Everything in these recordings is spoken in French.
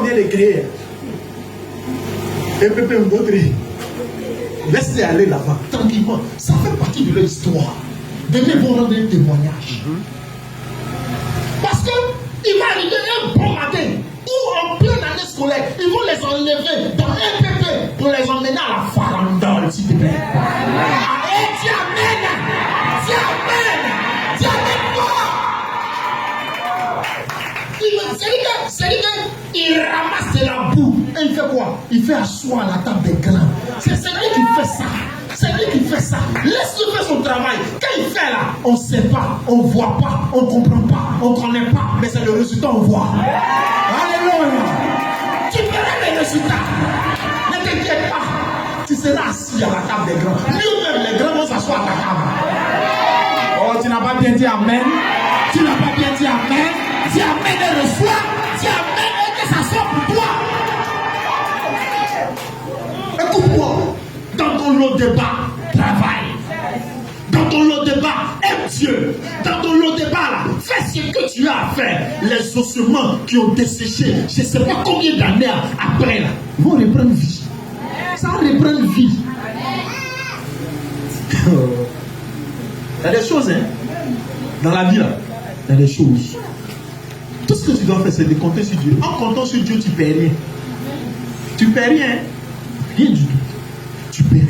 vient de créer. Et Pépé Mbodri, laisse-les aller là-bas, tranquillement. Ça fait partie de leur histoire. Demain, ils vont rendre un témoignage. Parce qu'il va arriver un bon matin, ou en pleine année scolaire, ils vont les enlever dans un PP pour les emmener à la farandole, s'il te plaît. Et dis amen! Dis amen! Dis amen fort! C'est-à-dire qu'il ramasse de la boue. Et il fait quoi? Il fait asseoir à la table des grands. C'est lui qui fait ça. C'est lui qui fait ça. Laisse-le faire son travail. Quand il fait là, on ne sait pas, on ne voit pas, on ne comprend pas, on ne connaît pas. Mais c'est le résultat, on voit. Alléluia. Tu verras les résultats. Ne t'inquiète pas. Tu seras assis à la table des grands. Lui-même, les grands vont s'asseoir à ta table. Oh, tu n'as pas bien dit amen. Tu n'as pas bien dit amen. Dis amen et reçois. Dis amen et que ça soit pour toi. Écoute-moi. Dans ton lot de bas, travaille. Dans ton lot de bas, aime Dieu. Dans ton lot de bas, là, fais ce que tu as à faire. Les ossements qui ont desséché, je ne sais pas combien d'années après, là, vont reprendre vie. Ça va reprendre vie. Il y a des choses, hein. Dans la vie, là, il y a des choses. Tout ce que tu dois faire, c'est de compter sur Dieu. En comptant sur Dieu, tu ne perds rien. Tu ne perds rien. Rien du tout. Tu perds rien.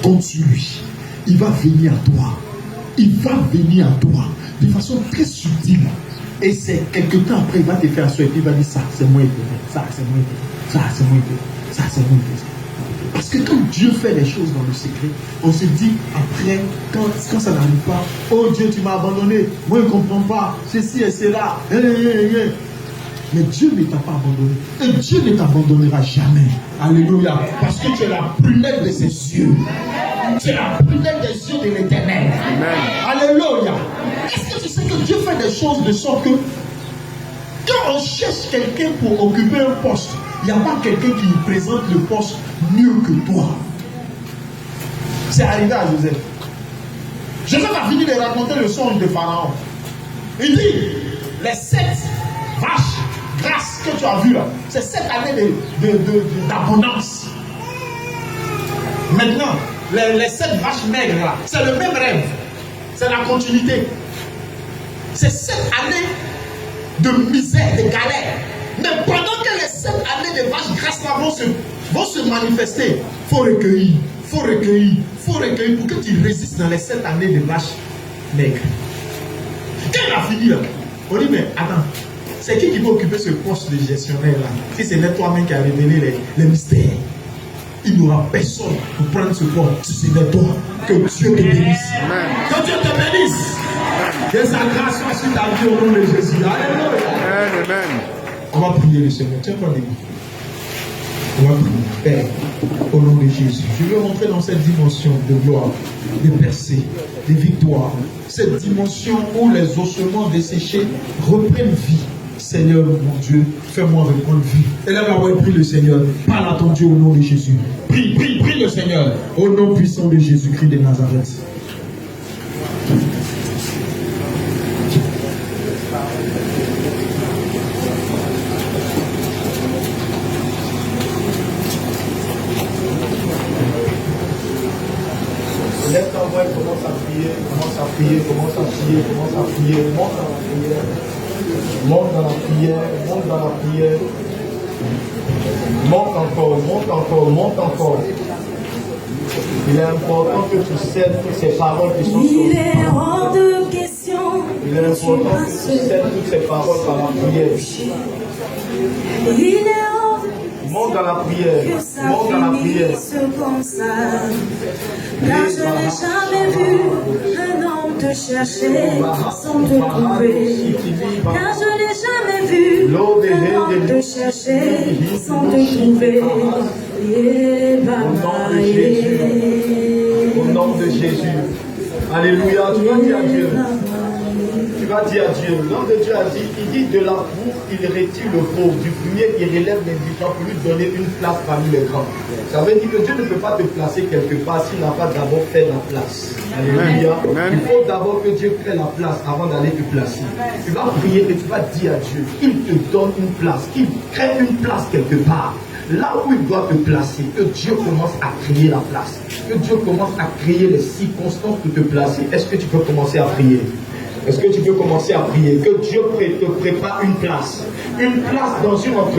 Compte sur lui. Il va venir à toi. Il va venir à toi de façon très subtile. Et c'est quelque temps après, il va te faire asseoir et puis il va dire ça, c'est moi ça, c'est moi ça, c'est moi ça, c'est moi Parce que quand Dieu fait les choses dans le secret, on se dit après, quand ça n'arrive pas, oh Dieu, tu m'as abandonné, moi je ne comprends pas, ceci et cela. Mais Dieu ne t'a pas abandonné. Et Dieu ne t'abandonnera jamais. Alléluia. Parce que tu es la prunelle de ses yeux. Tu es la prunelle des yeux de l'Éternel. Alléluia. Est-ce que tu sais que Dieu fait des choses de sorte que quand on cherche quelqu'un pour occuper un poste, il n'y a pas quelqu'un qui présente le poste mieux que toi. C'est arrivé à Joseph. Joseph a fini de raconter le songe de Pharaon. Il dit, les 7 vaches grâce que tu as vu là, c'est 7 années d'abondance. Maintenant, les 7 vaches maigres là, c'est le même rêve. C'est la continuité. C'est 7 années de misère, de galère. Mais pendant que les 7 années de vaches grasses là vont se manifester, il faut recueillir, pour que tu résistes dans les 7 années de vaches maigres. Quand il a fini là, on dit mais attends, c'est qui va occuper ce poste de gestionnaire là? Si c'est toi-même qui a révélé les mystères, il n'y aura personne pour prendre ce poste. Si c'est toi, que Dieu te bénisse. Que Dieu te bénisse. Que sa grâce soit sur ta vie au nom de Jésus. Alléluia. Amen. On va prier le Seigneur. Tiens toi debout. On va prier. Père, au nom de Jésus, je veux rentrer dans cette dimension de gloire, de percée, de victoire. Cette dimension où les ossements desséchés reprennent vie. Seigneur, mon Dieu, fais-moi reprendre vie. Et là, on va prier le Seigneur. Parle à ton Dieu au nom de Jésus. Prie le Seigneur. Au nom puissant de Jésus-Christ de Nazareth. Lève ta voix et commence à prier, monte dans la prière, monte encore. Il est important que tu cèdes toutes ces paroles qui sont sur Il est hors de question. Il est important que tu cèdes toutes ces paroles par la prière. Il est hors de question. Monte dans la prière. Comme ça. Car je n'ai jamais vu un homme te chercher sans te trouver. Car je n'ai jamais vu un homme te chercher sans te trouver. Au nom de Jésus. Alléluia. Tu vas dire à Dieu. Tu vas dire à Dieu. L'homme de Dieu a dit, il dit de la boue, il retire le pauvre. Du fumier, il relève l'indigent pour lui donner une place parmi les grands. Ça veut dire que Dieu ne peut pas te placer quelque part s'il n'a pas d'abord fait la place. Alléluia. Il faut d'abord que Dieu crée la place avant d'aller te placer. Tu vas prier et tu vas dire à Dieu qu'il te donne une place, qu'il crée une place quelque part. Là où il doit te placer, que Dieu commence à créer la place. Que Dieu commence à créer les circonstances pour te placer. Est-ce que tu peux commencer à prier? Est-ce que tu peux commencer à prier? Que Dieu te prépare une place. Une place dans une entreprise.